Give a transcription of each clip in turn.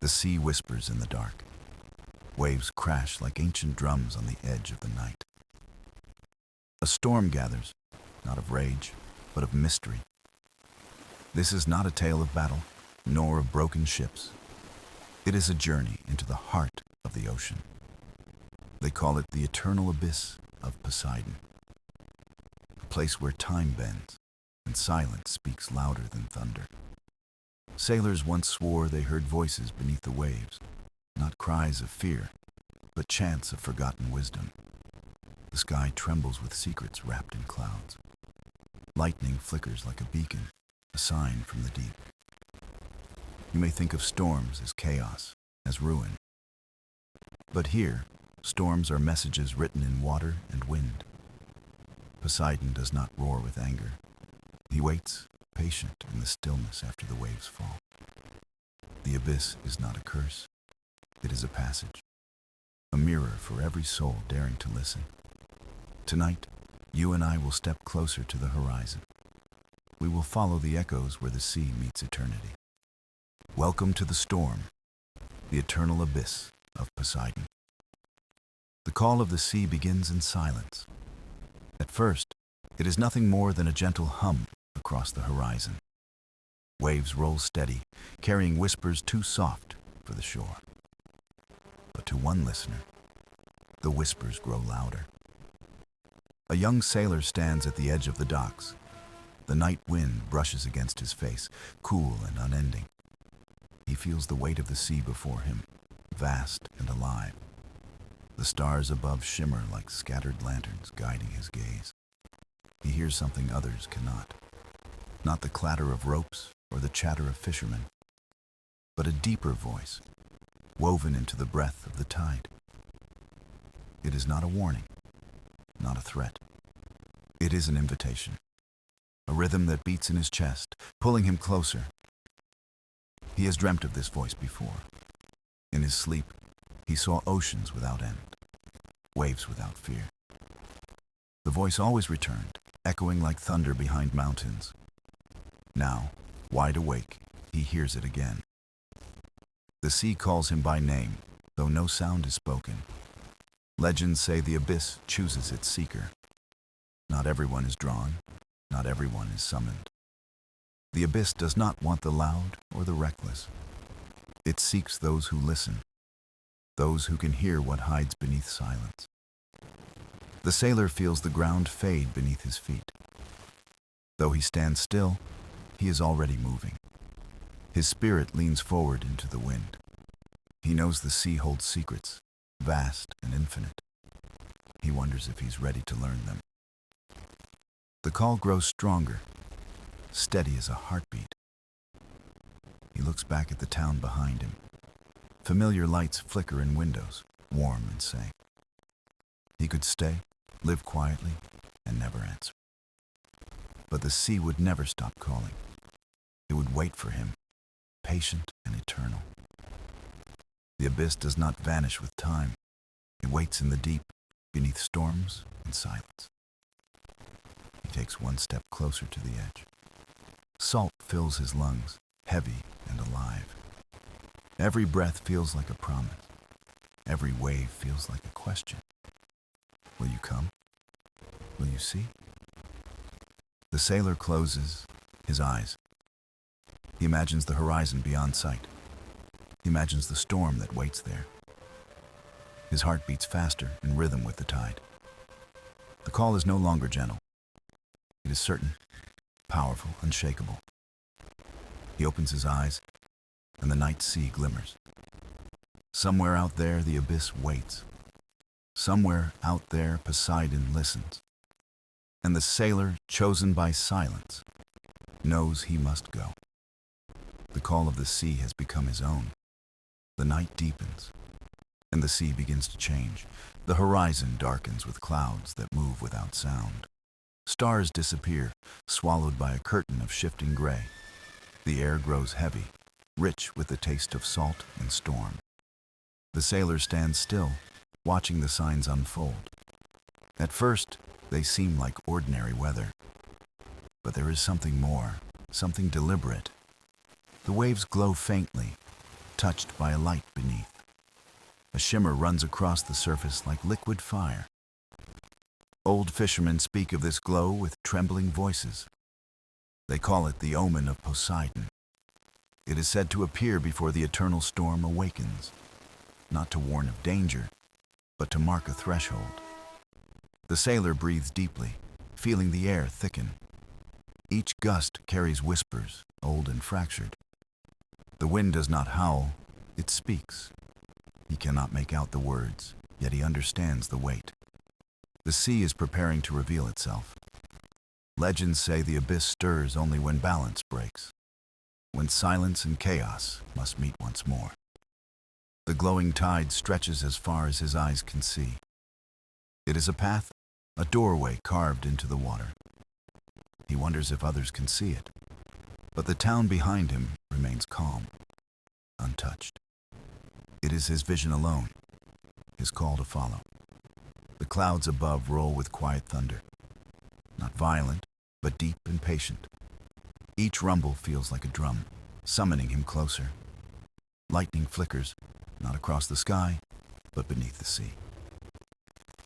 The sea whispers in the dark. Waves crash like ancient drums on the edge of the night. A storm gathers, not of rage, but of mystery. This is not a tale of battle, nor of broken ships. It is a journey into the heart of the ocean. They call it the eternal abyss of Poseidon, a place where time bends and silence speaks louder than thunder. Sailors once swore they heard voices beneath the waves, not cries of fear, but chants of forgotten wisdom. The sky trembles with secrets wrapped in clouds. Lightning flickers like a beacon, a sign from the deep. You may think of storms as chaos, as ruin. But here, storms are messages written in water and wind. Poseidon does not roar with anger. He waits, patient in the stillness after the waves fall. The abyss is not a curse. It is a passage, a mirror for every soul daring to listen. Tonight, you and I will step closer to the horizon. We will follow the echoes where the sea meets eternity. Welcome to the storm, the eternal abyss of Poseidon. The call of the sea begins in silence. At first, it is nothing more than a gentle hum across the horizon. Waves roll steady, carrying whispers too soft for the shore. But to one listener, the whispers grow louder. A young sailor stands at the edge of the docks. The night wind brushes against his face, cool and unending. He feels the weight of the sea before him, vast and alive. The stars above shimmer like scattered lanterns guiding his gaze. He hears something others cannot. Not the clatter of ropes or the chatter of fishermen, but a deeper voice, woven into the breath of the tide. It is not a warning, not a threat. It is an invitation, a rhythm that beats in his chest, pulling him closer. He has dreamt of this voice before. In his sleep, he saw oceans without end, waves without fear. The voice always returned, echoing like thunder behind mountains. Now, wide awake, he hears it again. The sea calls him by name, though no sound is spoken. Legends say the abyss chooses its seeker. Not everyone is drawn, not everyone is summoned. The abyss does not want the loud or the reckless. It seeks those who listen, those who can hear what hides beneath silence. The sailor feels the ground fade beneath his feet. Though he stands still, he is already moving. His spirit leans forward into the wind. He knows the sea holds secrets, vast and infinite. He wonders if he's ready to learn them. The call grows stronger, steady as a heartbeat. He looks back at the town behind him. Familiar lights flicker in windows, warm and safe. He could stay, live quietly, and never answer. But the sea would never stop calling. It would wait for him, patient and eternal. The abyss does not vanish with time. It waits in the deep, beneath storms and silence. He takes one step closer to the edge. Salt fills his lungs, heavy and alive. Every breath feels like a promise. Every wave feels like a question. Will you come? Will you see? The sailor closes his eyes. He imagines the horizon beyond sight. He imagines the storm that waits there. His heart beats faster in rhythm with the tide. The call is no longer gentle. It is certain, powerful, unshakable. He opens his eyes, and the night sea glimmers. Somewhere out there, the abyss waits. Somewhere out there, Poseidon listens. And the sailor, chosen by silence, knows he must go. The call of the sea has become his own. The night deepens, and the sea begins to change. The horizon darkens with clouds that move without sound. Stars disappear, swallowed by a curtain of shifting gray. The air grows heavy, rich with the taste of salt and storm. The sailor stands still, watching the signs unfold. At first, they seem like ordinary weather. But there is something more, something deliberate. The waves glow faintly, touched by a light beneath. A shimmer runs across the surface like liquid fire. Old fishermen speak of this glow with trembling voices. They call it the omen of Poseidon. It is said to appear before the eternal storm awakens, not to warn of danger, but to mark a threshold. The sailor breathes deeply, feeling the air thicken. Each gust carries whispers, old and fractured. The wind does not howl, it speaks. He cannot make out the words, yet he understands the weight. The sea is preparing to reveal itself. Legends say the abyss stirs only when balance breaks, when silence and chaos must meet once more. The glowing tide stretches as far as his eyes can see. It is a path, a doorway carved into the water. He wonders if others can see it, but the town behind him remains calm, untouched. It is his vision alone, his call to follow. The clouds above roll with quiet thunder, not violent, but deep and patient. Each rumble feels like a drum, summoning him closer. Lightning flickers, not across the sky, but beneath the sea.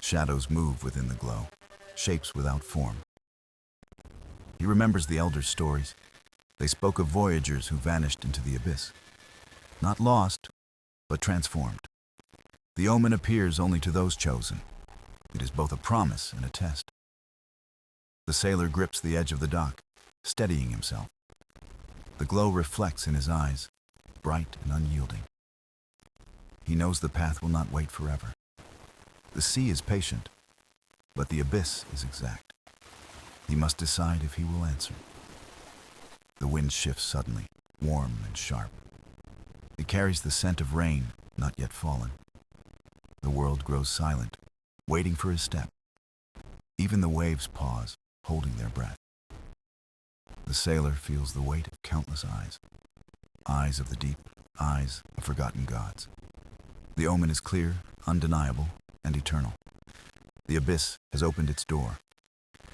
Shadows move within the glow, shapes without form. He remembers the elders' stories. They spoke of voyagers who vanished into the abyss. Not lost, but transformed. The omen appears only to those chosen. It is both a promise and a test. The sailor grips the edge of the dock, steadying himself. The glow reflects in his eyes, bright and unyielding. He knows the path will not wait forever. The sea is patient, but the abyss is exact. He must decide if he will answer. The wind shifts suddenly, warm and sharp. It carries the scent of rain, not yet fallen. The world grows silent, waiting for his step. Even the waves pause, holding their breath. The sailor feels the weight of countless eyes. Eyes of the deep, eyes of forgotten gods. The omen is clear, undeniable, and eternal. The abyss has opened its door.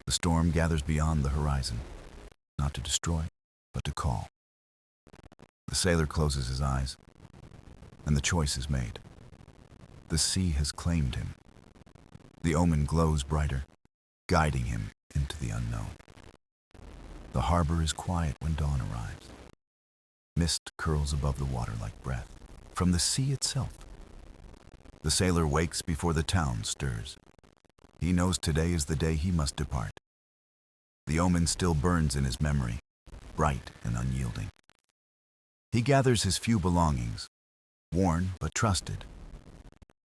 The storm gathers beyond the horizon, not to destroy, but to call. The sailor closes his eyes, and the choice is made. The sea has claimed him. The omen glows brighter, guiding him into the unknown. The harbor is quiet when dawn arrives. Mist curls above the water like breath from the sea itself. The sailor wakes before the town stirs. He knows today is the day he must depart. The omen still burns in his memory, bright and unyielding. He gathers his few belongings, worn but trusted.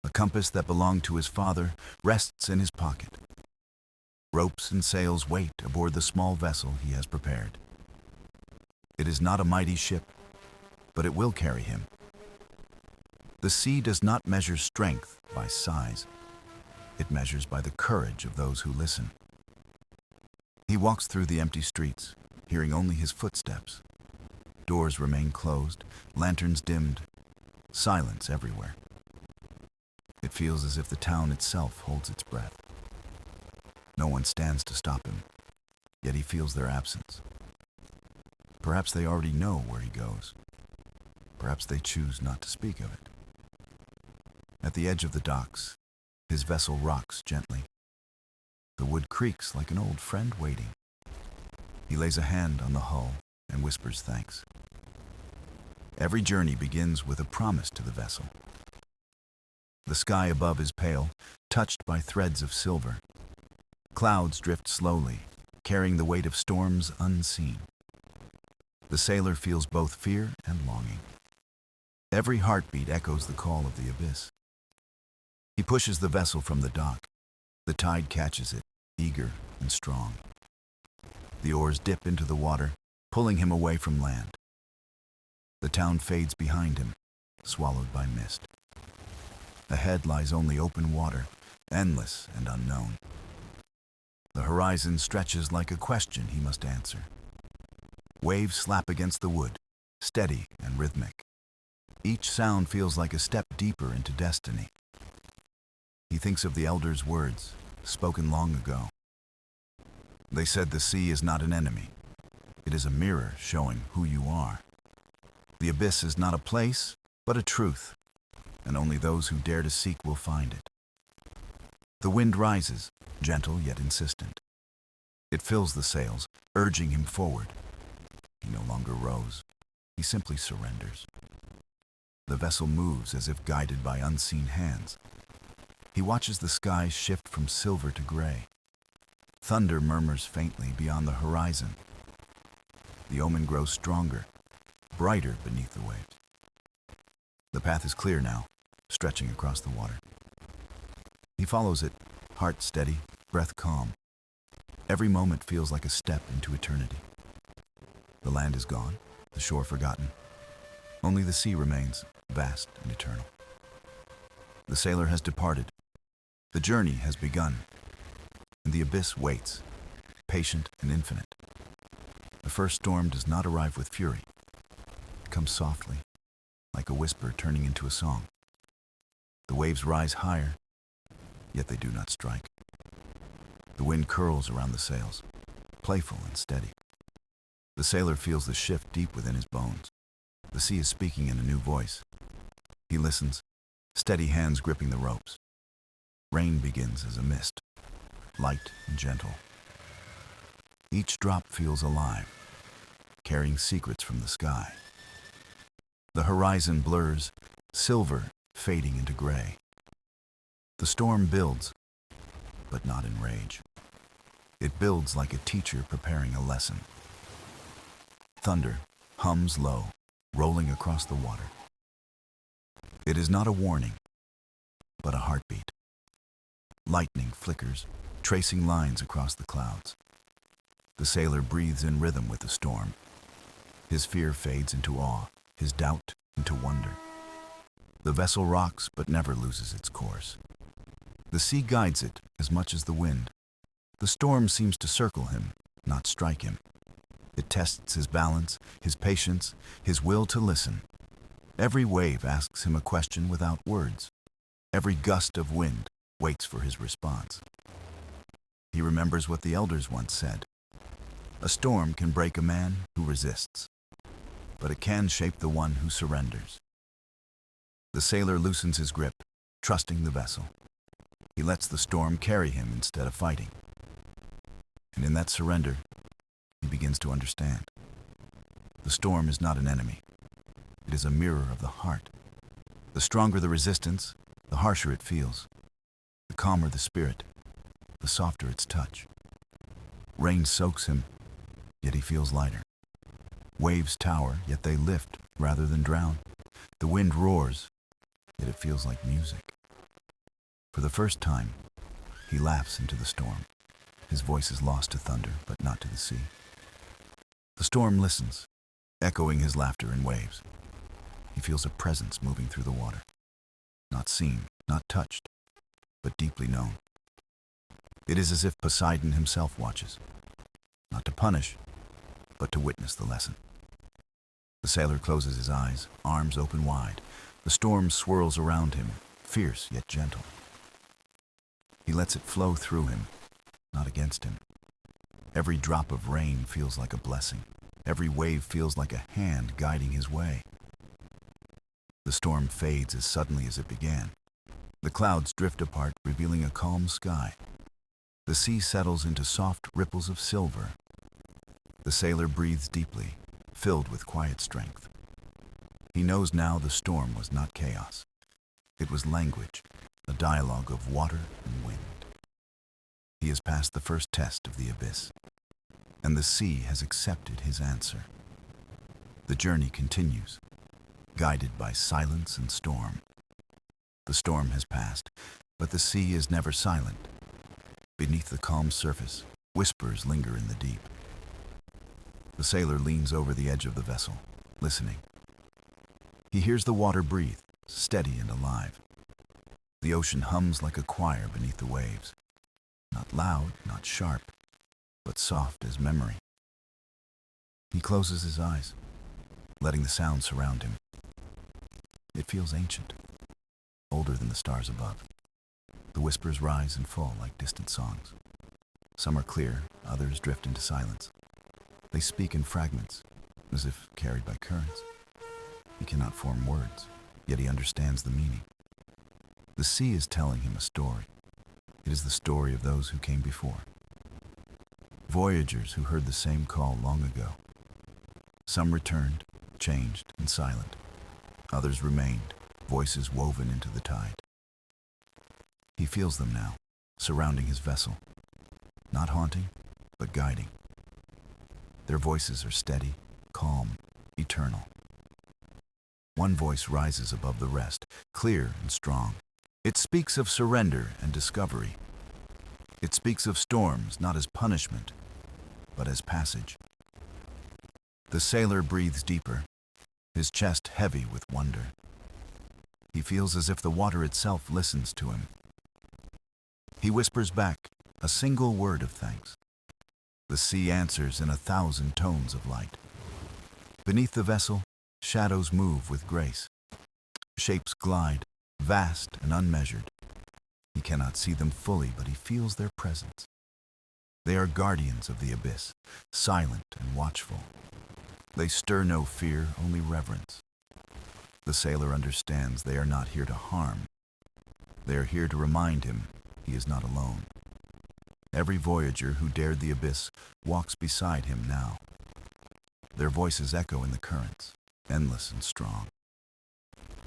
A compass that belonged to his father rests in his pocket. Ropes and sails wait aboard the small vessel he has prepared. It is not a mighty ship, but it will carry him. The sea does not measure strength by size. It measures by the courage of those who listen. He walks through the empty streets, hearing only his footsteps. Doors remain closed, lanterns dimmed, silence everywhere. It feels as if the town itself holds its breath. No one stands to stop him, yet he feels their absence. Perhaps they already know where he goes. Perhaps they choose not to speak of it. At the edge of the docks, his vessel rocks gently. The wood creaks like an old friend waiting. He lays a hand on the hull and whispers thanks. Every journey begins with a promise to the vessel. The sky above is pale, touched by threads of silver. Clouds drift slowly, carrying the weight of storms unseen. The sailor feels both fear and longing. Every heartbeat echoes the call of the abyss. He pushes the vessel from the dock. The tide catches it, eager and strong. The oars dip into the water, pulling him away from land. The town fades behind him, swallowed by mist. Ahead lies only open water, endless and unknown. The horizon stretches like a question he must answer. Waves slap against the wood, steady and rhythmic. Each sound feels like a step deeper into destiny. He thinks of the elders' words, spoken long ago. They said the sea is not an enemy. It is a mirror showing who you are. The abyss is not a place, but a truth, and only those who dare to seek will find it. The wind rises, gentle yet insistent. It fills the sails, urging him forward. He no longer rows. He simply surrenders. The vessel moves as if guided by unseen hands. He watches the sky shift from silver to gray. Thunder murmurs faintly beyond the horizon. The omen grows stronger, brighter beneath the waves. The path is clear now, stretching across the water. He follows it, heart steady, breath calm. Every moment feels like a step into eternity. The land is gone, the shore forgotten. Only the sea remains, vast and eternal. The sailor has departed. The journey has begun. And the abyss waits, patient and infinite. The first storm does not arrive with fury. It comes softly, like a whisper turning into a song. The waves rise higher, yet they do not strike. The wind curls around the sails, playful and steady. The sailor feels the shift deep within his bones. The sea is speaking in a new voice. He listens, steady hands gripping the ropes. Rain begins as a mist, light and gentle. Each drop feels alive, carrying secrets from the sky. The horizon blurs, silver fading into gray. The storm builds, but not in rage. It builds like a teacher preparing a lesson. Thunder hums low, rolling across the water. It is not a warning, but a heartbeat. Lightning flickers, tracing lines across the clouds. The sailor breathes in rhythm with the storm. His fear fades into awe, his doubt into wonder. The vessel rocks but never loses its course. The sea guides it as much as the wind. The storm seems to circle him, not strike him. It tests his balance, his patience, his will to listen. Every wave asks him a question without words. Every gust of wind waits for his response. He remembers what the elders once said. A storm can break a man who resists, but it can shape the one who surrenders. The sailor loosens his grip, trusting the vessel. He lets the storm carry him instead of fighting. And in that surrender, he begins to understand. The storm is not an enemy. It is a mirror of the heart. The stronger the resistance, the harsher it feels. The calmer the spirit, the softer its touch. Rain soaks him, yet he feels lighter. Waves tower, yet they lift rather than drown. The wind roars, yet it feels like music. For the first time, he laughs into the storm. His voice is lost to thunder, but not to the sea. The storm listens, echoing his laughter in waves. He feels a presence moving through the water. Not seen, not touched, but deeply known. It is as if Poseidon himself watches, not to punish, but to witness the lesson. The sailor closes his eyes, arms open wide. The storm swirls around him, fierce yet gentle. He lets it flow through him, not against him. Every drop of rain feels like a blessing. Every wave feels like a hand guiding his way. The storm fades as suddenly as it began. The clouds drift apart, revealing a calm sky. The sea settles into soft ripples of silver. The sailor breathes deeply, filled with quiet strength. He knows now the storm was not chaos. It was language, a dialogue of water and wind. He has passed the first test of the abyss, and the sea has accepted his answer. The journey continues, guided by silence and storm. The storm has passed, but the sea is never silent. Beneath the calm surface, whispers linger in the deep. The sailor leans over the edge of the vessel, listening. He hears the water breathe, steady and alive. The ocean hums like a choir beneath the waves. Not loud, not sharp, but soft as memory. He closes his eyes, letting the sound surround him. It feels ancient, older than the stars above. The whispers rise and fall like distant songs. Some are clear, others drift into silence. They speak in fragments, as if carried by currents. He cannot form words, yet he understands the meaning. The sea is telling him a story. It is the story of those who came before. Voyagers who heard the same call long ago. Some returned, changed and silent. Others remained, voices woven into the tide. He feels them now, surrounding his vessel, not haunting, but guiding. Their voices are steady, calm, eternal. One voice rises above the rest, clear and strong. It speaks of surrender and discovery. It speaks of storms not as punishment, but as passage. The sailor breathes deeper, his chest heavy with wonder. He feels as if the water itself listens to him. He whispers back a single word of thanks. The sea answers in 1,000 tones of light. Beneath the vessel, shadows move with grace. Shapes glide, vast and unmeasured. He cannot see them fully, but he feels their presence. They are guardians of the abyss, silent and watchful. They stir no fear, only reverence. The sailor understands they are not here to harm. They are here to remind him he is not alone. Every voyager who dared the abyss walks beside him now. Their voices echo in the currents, endless and strong.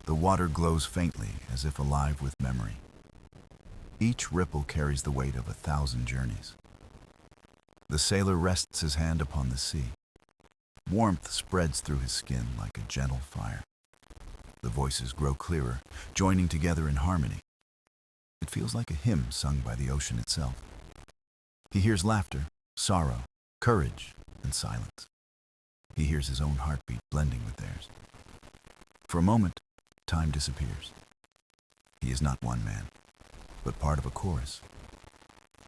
The water glows faintly, as if alive with memory. Each ripple carries the weight of 1,000 journeys. The sailor rests his hand upon the sea. Warmth spreads through his skin like a gentle fire. The voices grow clearer, joining together in harmony. It feels like a hymn sung by the ocean itself. He hears laughter, sorrow, courage, and silence. He hears his own heartbeat blending with theirs. For a moment, time disappears. He is not one man, but part of a chorus.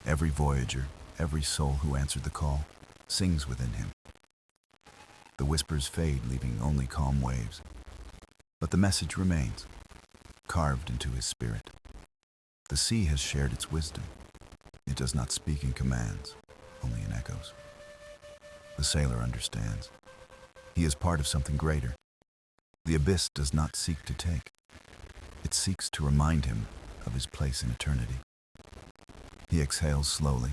Every voyager, every soul who answered the call, sings within him. The whispers fade, leaving only calm waves. But the message remains, carved into his spirit. The sea has shared its wisdom. It does not speak in commands, only in echoes. The sailor understands. He is part of something greater. The abyss does not seek to take. It seeks to remind him of his place in eternity. He exhales slowly,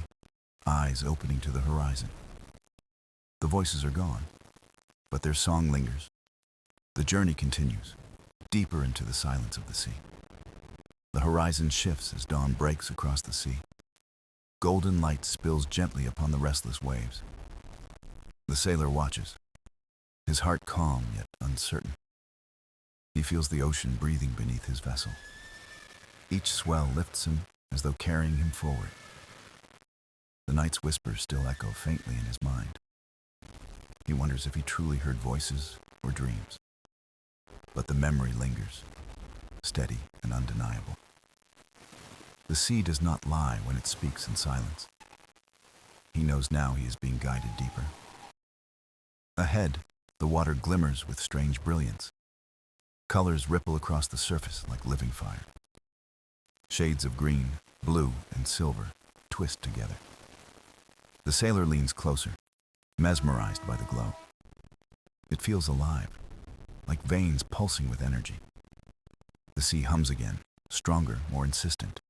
eyes opening to the horizon. The voices are gone, but their song lingers. The journey continues, deeper into the silence of the sea. The horizon shifts as dawn breaks across the sea. Golden light spills gently upon the restless waves. The sailor watches, his heart calm yet uncertain. He feels the ocean breathing beneath his vessel. Each swell lifts him as though carrying him forward. The night's whispers still echo faintly in his mind. He wonders if he truly heard voices or dreams. But the memory lingers, steady and undeniable. The sea does not lie when it speaks in silence. He knows now he is being guided deeper. Ahead, the water glimmers with strange brilliance. Colors ripple across the surface like living fire. Shades of green, blue, and silver twist together. The sailor leans closer, mesmerized by the glow. It feels alive, like veins pulsing with energy. The sea hums again, stronger, more insistent.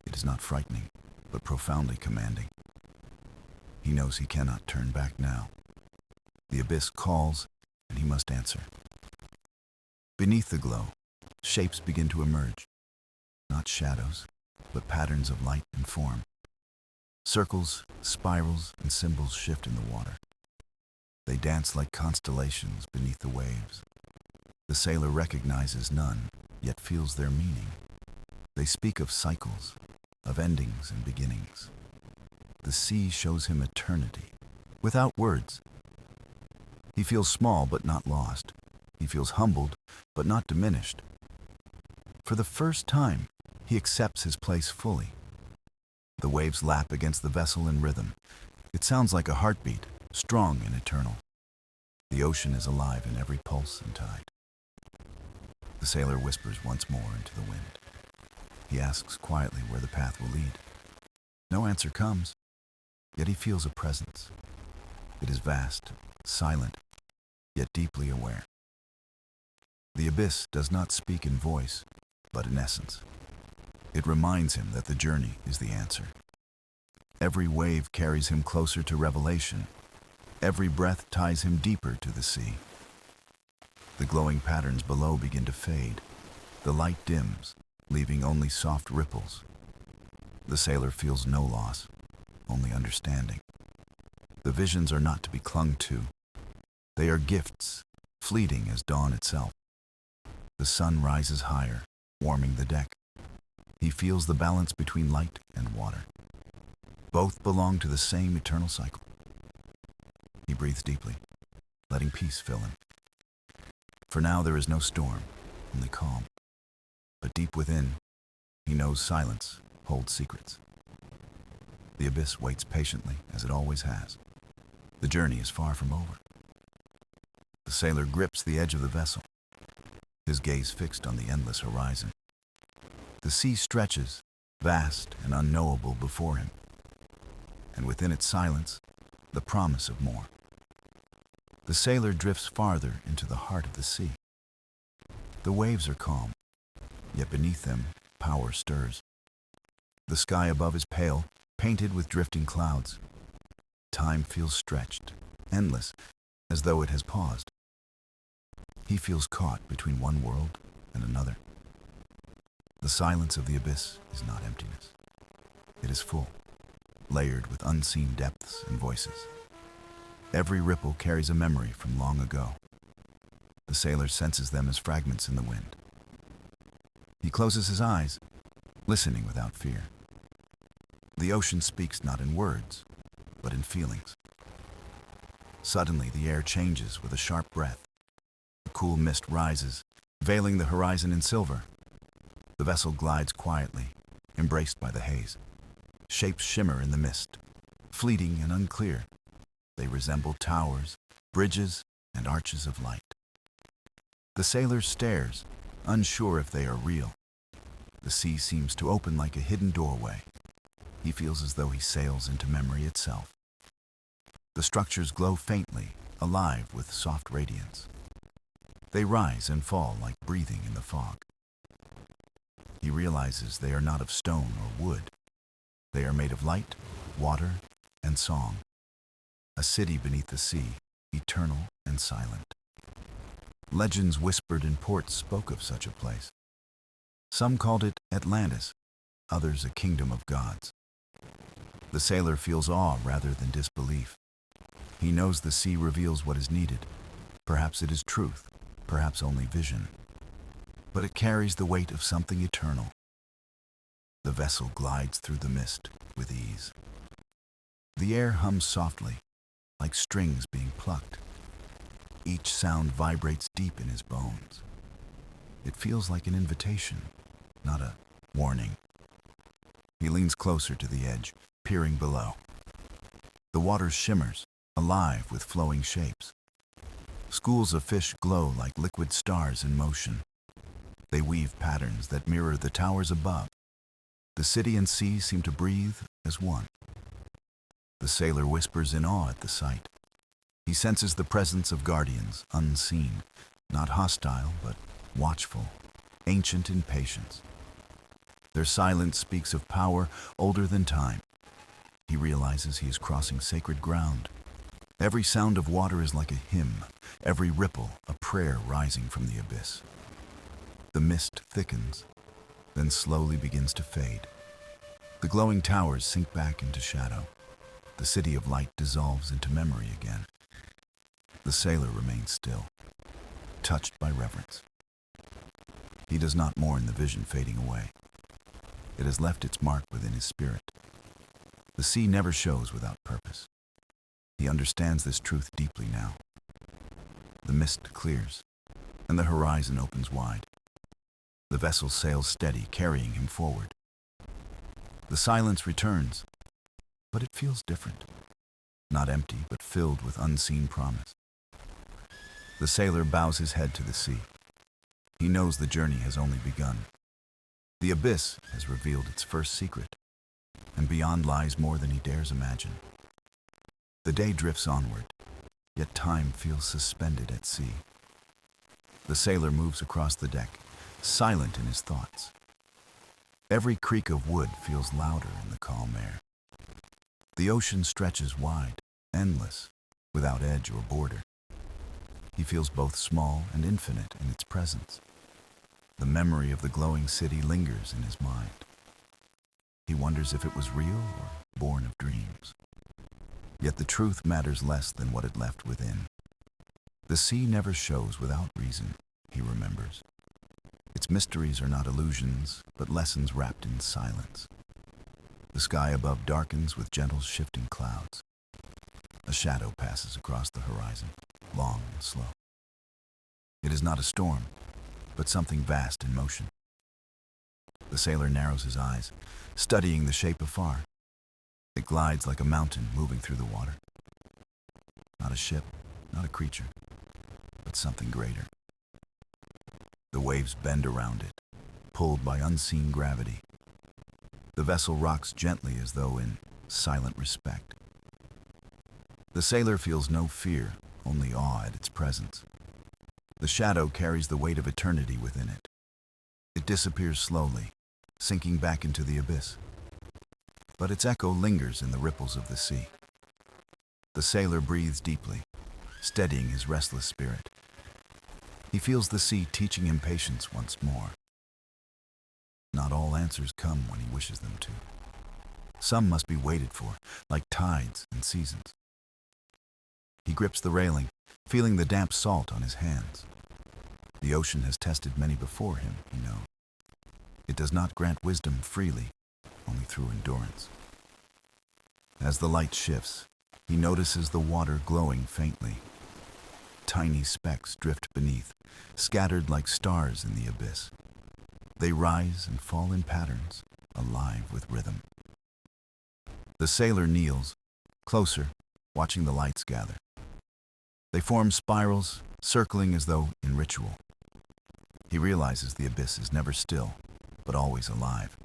It is not frightening, but profoundly commanding. He knows he cannot turn back now. The abyss calls, and he must answer. Beneath the glow, shapes begin to emerge. Not shadows, but patterns of light and form. Circles, spirals, and symbols shift in the water. They dance like constellations beneath the waves. The sailor recognizes none, yet feels their meaning. They speak of cycles, of endings and beginnings. The sea shows him eternity, without words. He feels small but not lost. He feels humbled but not diminished. For the first time, he accepts his place fully. The waves lap against the vessel in rhythm. It sounds like a heartbeat, strong and eternal. The ocean is alive in every pulse and tide. The sailor whispers once more into the wind. He asks quietly where the path will lead. No answer comes, yet he feels a presence. It is vast, silent, yet deeply aware. The abyss does not speak in voice, but in essence. It reminds him that the journey is the answer. Every wave carries him closer to revelation. Every breath ties him deeper to the sea. The glowing patterns below begin to fade. The light dims, leaving only soft ripples. The sailor feels no loss, only understanding. The visions are not to be clung to. They are gifts, fleeting as dawn itself. The sun rises higher, warming the deck. He feels the balance between light and water. Both belong to the same eternal cycle. He breathes deeply, letting peace fill him. For now there is no storm, only calm. But deep within, he knows silence holds secrets. The abyss waits patiently, as it always has. The journey is far from over. The sailor grips the edge of the vessel, his gaze fixed on the endless horizon. The sea stretches, vast and unknowable before him, and within its silence, the promise of more. The sailor drifts farther into the heart of the sea. The waves are calm, yet beneath them, power stirs. The sky above is pale, painted with drifting clouds. Time feels stretched, endless, as though it has paused. He feels caught between one world and another. The silence of the abyss is not emptiness. It is full, layered with unseen depths and voices. Every ripple carries a memory from long ago. The sailor senses them as fragments in the wind. He closes his eyes, listening without fear. The ocean speaks not in words, but in feelings. Suddenly, the air changes with a sharp breath. A cool mist rises, veiling the horizon in silver. The vessel glides quietly, embraced by the haze. Shapes shimmer in the mist, fleeting and unclear. They resemble towers, bridges, and arches of light. The sailor stares, unsure if they are real. The sea seems to open like a hidden doorway. He feels as though he sails into memory itself. The structures glow faintly, alive with soft radiance. They rise and fall like breathing in the fog. He realizes they are not of stone or wood. They are made of light, water, and song. A city beneath the sea, eternal and silent. Legends whispered in ports spoke of such a place. Some called it Atlantis, others a kingdom of gods. The sailor feels awe rather than disbelief. He knows the sea reveals what is needed. Perhaps it is truth, perhaps only vision. But it carries the weight of something eternal. The vessel glides through the mist with ease. The air hums softly, like strings being plucked. Each sound vibrates deep in his bones. It feels like an invitation, not a warning. He leans closer to the edge, peering below. The water shimmers, alive with flowing shapes. Schools of fish glow like liquid stars in motion. They weave patterns that mirror the towers above. The city and sea seem to breathe as one. The sailor whispers in awe at the sight. He senses the presence of guardians, unseen, not hostile, but watchful, ancient in patience. Their silence speaks of power older than time. He realizes he is crossing sacred ground. Every sound of water is like a hymn, every ripple a prayer rising from the abyss. The mist thickens, then slowly begins to fade. The glowing towers sink back into shadow. The city of light dissolves into memory again. The sailor remains still, touched by reverence. He does not mourn the vision fading away. It has left its mark within his spirit. The sea never shows without purpose. He understands this truth deeply now. The mist clears, and the horizon opens wide. The vessel sails steady, carrying him forward. The silence returns, but it feels different. Not empty, but filled with unseen promise. The sailor bows his head to the sea. He knows the journey has only begun. The abyss has revealed its first secret, and beyond lies more than he dares imagine. The day drifts onward, yet time feels suspended at sea. The sailor moves across the deck, silent in his thoughts. Every creak of wood feels louder in the calm air. The ocean stretches wide, endless, without edge or border. He feels both small and infinite in its presence. The memory of the glowing city lingers in his mind. He wonders if it was real or born of dreams. Yet the truth matters less than what it left within. The sea never shows without reason, he remembers. Its mysteries are not illusions, but lessons wrapped in silence. The sky above darkens with gentle shifting clouds. A shadow passes across the horizon, long and slow. It is not a storm, but something vast in motion. The sailor narrows his eyes, studying the shape afar. It glides like a mountain moving through the water. Not a ship, not a creature, but something greater. The waves bend around it, pulled by unseen gravity. The vessel rocks gently as though in silent respect. The sailor feels no fear, only awe at its presence. The shadow carries the weight of eternity within it. It disappears slowly, sinking back into the abyss. But its echo lingers in the ripples of the sea. The sailor breathes deeply, steadying his restless spirit. He feels the sea teaching him patience once more. Not all answers come when he wishes them to. Some must be waited for, like tides and seasons. He grips the railing, feeling the damp salt on his hands. The ocean has tested many before him, he knows. It does not grant wisdom freely, only through endurance. As the light shifts, he notices the water glowing faintly. Tiny specks drift beneath, scattered like stars in the abyss. They rise and fall in patterns, alive with rhythm. The sailor kneels, closer, watching the lights gather. They form spirals, circling as though in ritual. He realizes the abyss is never still, but always alive.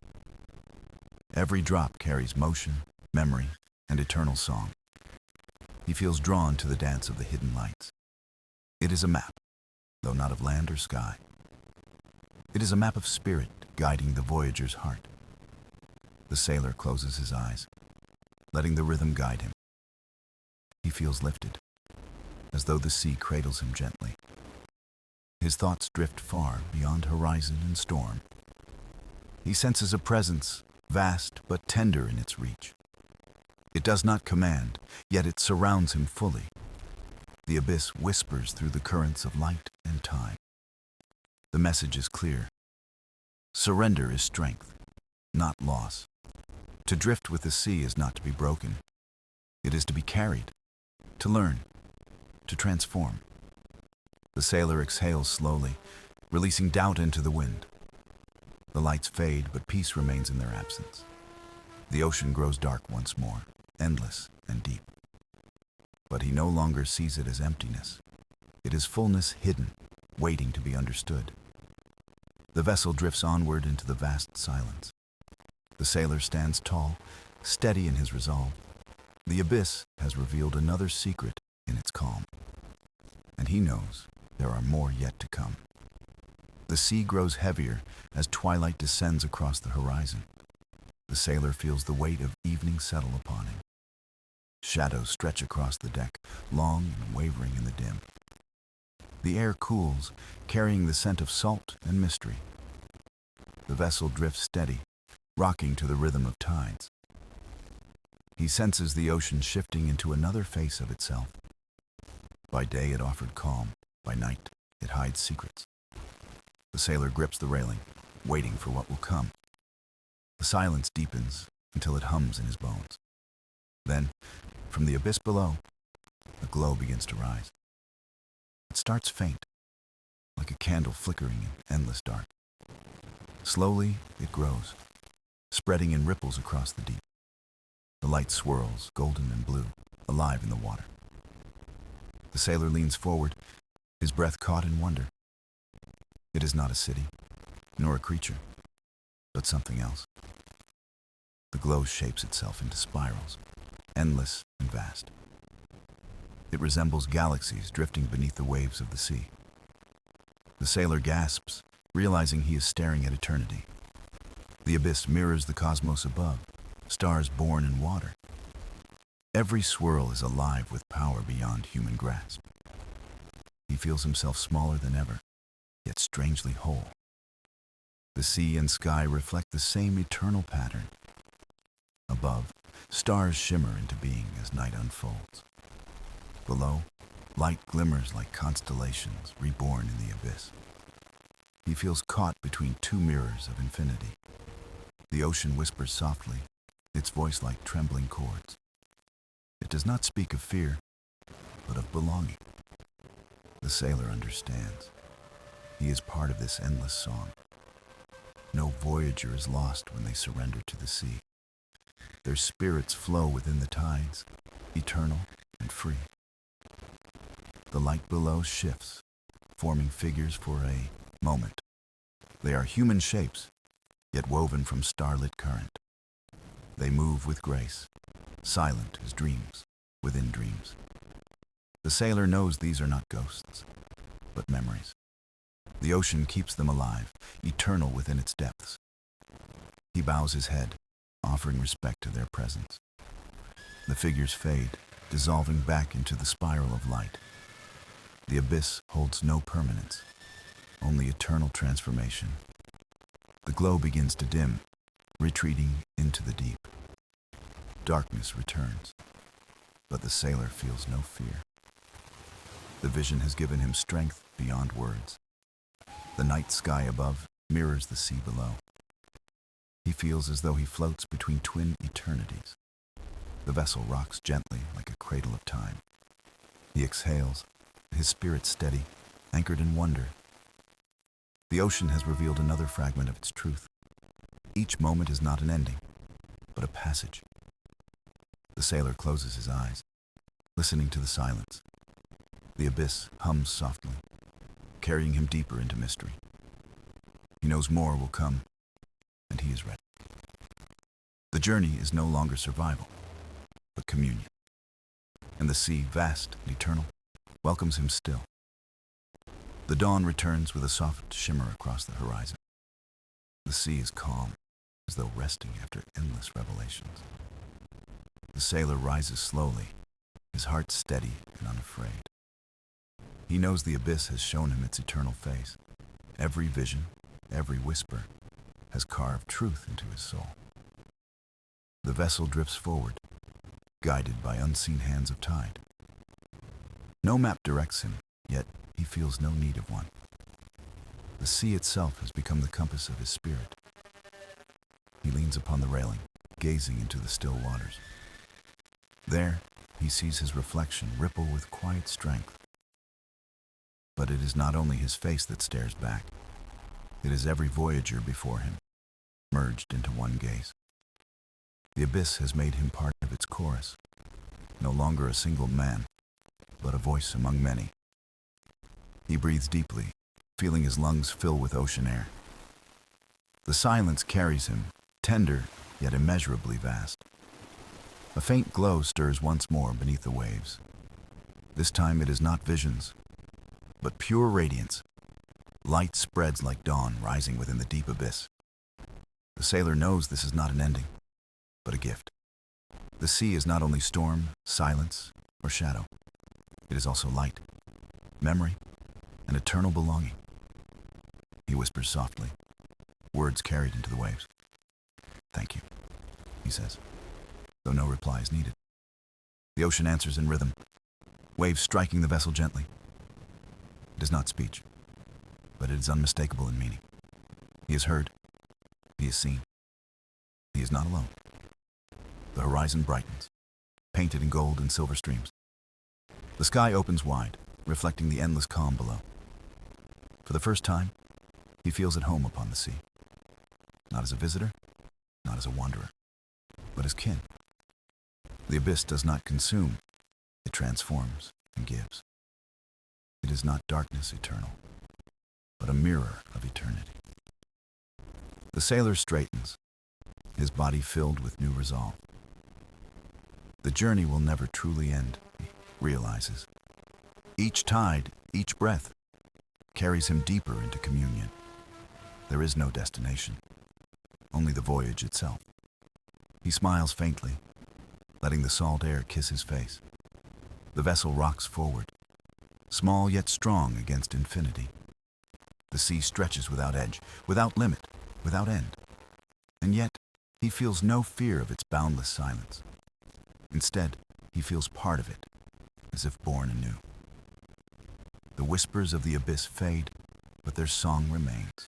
Every drop carries motion, memory, and eternal song. He feels drawn to the dance of the hidden lights. It is a map, though not of land or sky. It is a map of spirit guiding the voyager's heart. The sailor closes his eyes, letting the rhythm guide him. He feels lifted, as though the sea cradles him gently. His thoughts drift far beyond horizon and storm. He senses a presence, vast but tender in its reach. It does not command, yet it surrounds him fully. The abyss whispers through the currents of light and time. The message is clear. Surrender is strength, not loss. To drift with the sea is not to be broken. It is to be carried, to learn, to transform. The sailor exhales slowly, releasing doubt into the wind. The lights fade, but peace remains in their absence. The ocean grows dark once more, endless and deep. But he no longer sees it as emptiness. It is fullness hidden, waiting to be understood. The vessel drifts onward into the vast silence. The sailor stands tall, steady in his resolve. The abyss has revealed another secret in its calm. And he knows there are more yet to come. The sea grows heavier as twilight descends across the horizon. The sailor feels the weight of evening settle upon him. Shadows stretch across the deck, long and wavering in the dim. The air cools, carrying the scent of salt and mystery. The vessel drifts steady, rocking to the rhythm of tides. He senses the ocean shifting into another face of itself. By day it offered calm, by night it hides secrets. The sailor grips the railing, waiting for what will come. The silence deepens until it hums in his bones. Then, from the abyss below, a glow begins to rise. It starts faint, like a candle flickering in endless dark. Slowly, it grows, spreading in ripples across the deep. The light swirls, golden and blue, alive in the water. The sailor leans forward, his breath caught in wonder. It is not a city, nor a creature, but something else. The glow shapes itself into spirals, endless and vast. It resembles galaxies drifting beneath the waves of the sea. The sailor gasps, realizing he is staring at eternity. The abyss mirrors the cosmos above, stars born in water. Every swirl is alive with power beyond human grasp. He feels himself smaller than ever, yet strangely whole. The sea and sky reflect the same eternal pattern. Above, stars shimmer into being as night unfolds. Below, light glimmers like constellations reborn in the abyss. He feels caught between two mirrors of infinity. The ocean whispers softly, its voice like trembling chords. It does not speak of fear, but of belonging. The sailor understands. He is part of this endless song. No voyager is lost when they surrender to the sea. Their spirits flow within the tides, eternal and free. The light below shifts, forming figures for a moment. They are human shapes, yet woven from starlit current. They move with grace, silent as dreams within dreams. The sailor knows these are not ghosts, but memories. The ocean keeps them alive, eternal within its depths. He bows his head, offering respect to their presence. The figures fade, dissolving back into the spiral of light. The abyss holds no permanence, only eternal transformation. The glow begins to dim, retreating into the deep. Darkness returns, but the sailor feels no fear. The vision has given him strength beyond words. The night sky above mirrors the sea below. He feels as though he floats between twin eternities. The vessel rocks gently like a cradle of time. He exhales, his spirit steady, anchored in wonder. The ocean has revealed another fragment of its truth. Each moment is not an ending, but a passage. The sailor closes his eyes, listening to the silence. The abyss hums softly, carrying him deeper into mystery. He knows more will come, and he is ready. The journey is no longer survival, but communion. And the sea, vast and eternal, welcomes him still. The dawn returns with a soft shimmer across the horizon. The sea is calm, as though resting after endless revelations. The sailor rises slowly, his heart steady and unafraid. He knows the abyss has shown him its eternal face. Every vision, every whisper, has carved truth into his soul. The vessel drifts forward, guided by unseen hands of tide. No map directs him, yet he feels no need of one. The sea itself has become the compass of his spirit. He leans upon the railing, gazing into the still waters. There, he sees his reflection ripple with quiet strength. But it is not only his face that stares back. It is every voyager before him, merged into one gaze. The abyss has made him part of its chorus, no longer a single man, but a voice among many. He breathes deeply, feeling his lungs fill with ocean air. The silence carries him, tender yet immeasurably vast. A faint glow stirs once more beneath the waves. This time it is not visions, but pure radiance. Light spreads like dawn rising within the deep abyss. The sailor knows this is not an ending, but a gift. The sea is not only storm, silence, or shadow. It is also light, memory, and eternal belonging. He whispers softly, words carried into the waves. "Thank you," he says, though no reply is needed. The ocean answers in rhythm, waves striking the vessel gently. It is not speech, but it is unmistakable in meaning. He is heard. He is seen. He is not alone. The horizon brightens, painted in gold and silver streams. The sky opens wide, reflecting the endless calm below. For the first time, he feels at home upon the sea. Not as a visitor, not as a wanderer, but as kin. The abyss does not consume, it transforms and gives. It is not darkness eternal, but a mirror of eternity. The sailor straightens, his body filled with new resolve. The journey will never truly end, he realizes. Each tide, each breath, carries him deeper into communion. There is no destination, only the voyage itself. He smiles faintly, letting the salt air kiss his face. The vessel rocks forward, small yet strong against infinity. The sea stretches without edge, without limit, without end. And yet, he feels no fear of its boundless silence. Instead, he feels part of it, as if born anew. The whispers of the abyss fade, but their song remains,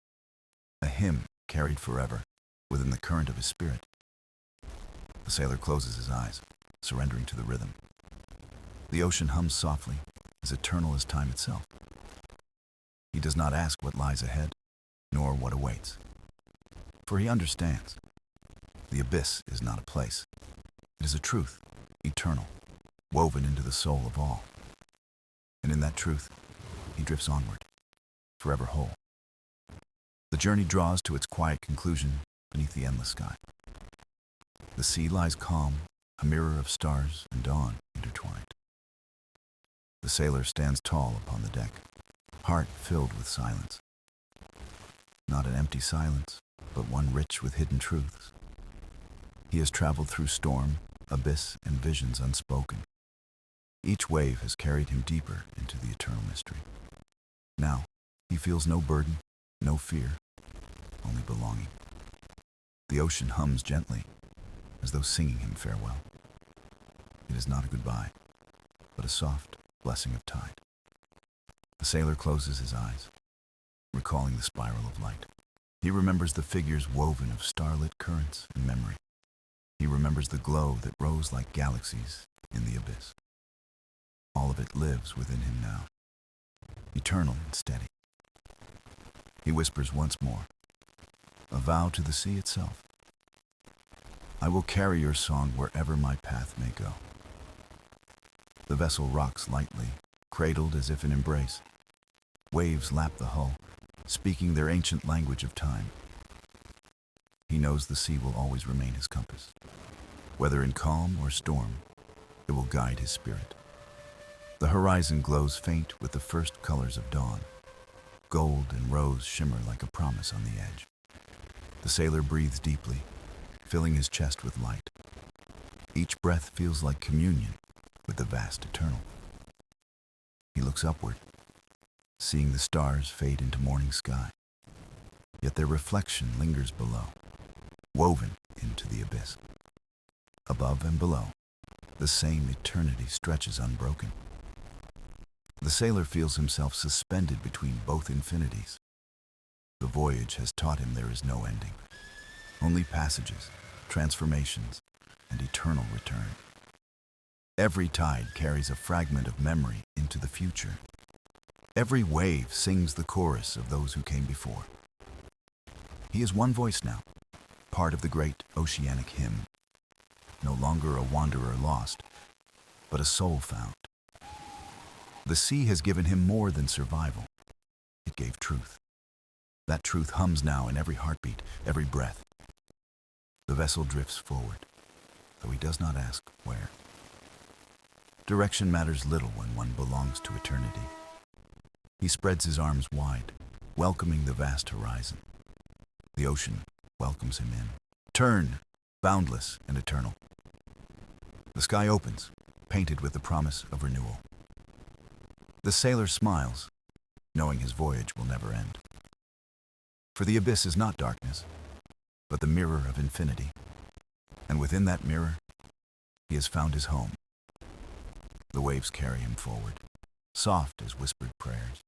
a hymn carried forever within the current of his spirit. The sailor closes his eyes, surrendering to the rhythm. The ocean hums softly, as eternal as time itself. He does not ask what lies ahead, nor what awaits. For he understands. The abyss is not a place. It is a truth, eternal, woven into the soul of all. And in that truth, he drifts onward, forever whole. The journey draws to its quiet conclusion beneath the endless sky. The sea lies calm, a mirror of stars and dawn intertwined. The sailor stands tall upon the deck, heart filled with silence. Not an empty silence, but one rich with hidden truths. He has traveled through storm, abyss, and visions unspoken. Each wave has carried him deeper into the eternal mystery. Now, he feels no burden, no fear, only belonging. The ocean hums gently, as though singing him farewell. It is not a goodbye, but a soft blessing of tide. The sailor closes his eyes, recalling the spiral of light. He remembers the figures woven of starlit currents and memory. He remembers the glow that rose like galaxies in the abyss. All of it lives within him now, eternal and steady. He whispers once more, a vow to the sea itself. I will carry your song wherever my path may go. The vessel rocks lightly, cradled as if in embrace. Waves lap the hull, speaking their ancient language of time. He knows the sea will always remain his compass. Whether in calm or storm, it will guide his spirit. The horizon glows faint with the first colors of dawn. Gold and rose shimmer like a promise on the edge. The sailor breathes deeply, filling his chest with light. Each breath feels like communion with the vast eternal. He looks upward, seeing the stars fade into morning sky. Yet their reflection lingers below, woven into the abyss. Above and below, the same eternity stretches unbroken. The sailor feels himself suspended between both infinities. The voyage has taught him there is no ending, only passages, transformations, and eternal return. Every tide carries a fragment of memory into the future. Every wave sings the chorus of those who came before. He is one voice now, part of the great oceanic hymn. No longer a wanderer lost, but a soul found. The sea has given him more than survival. It gave truth. That truth hums now in every heartbeat, every breath. The vessel drifts forward, though he does not ask where. Direction matters little when one belongs to eternity. He spreads his arms wide, welcoming the vast horizon. The ocean welcomes him in. Turn, boundless and eternal. The sky opens, painted with the promise of renewal. The sailor smiles, knowing his voyage will never end. For the abyss is not darkness, but the mirror of infinity. And within that mirror, he has found his home. The waves carry him forward, soft as whispered prayers.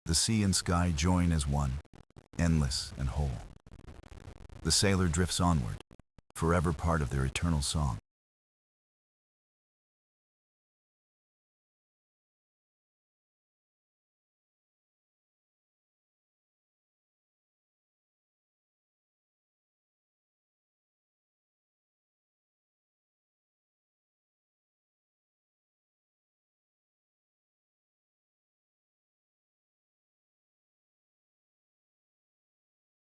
The sea and sky join as one, endless and whole. The sailor drifts onward, forever part of their eternal song.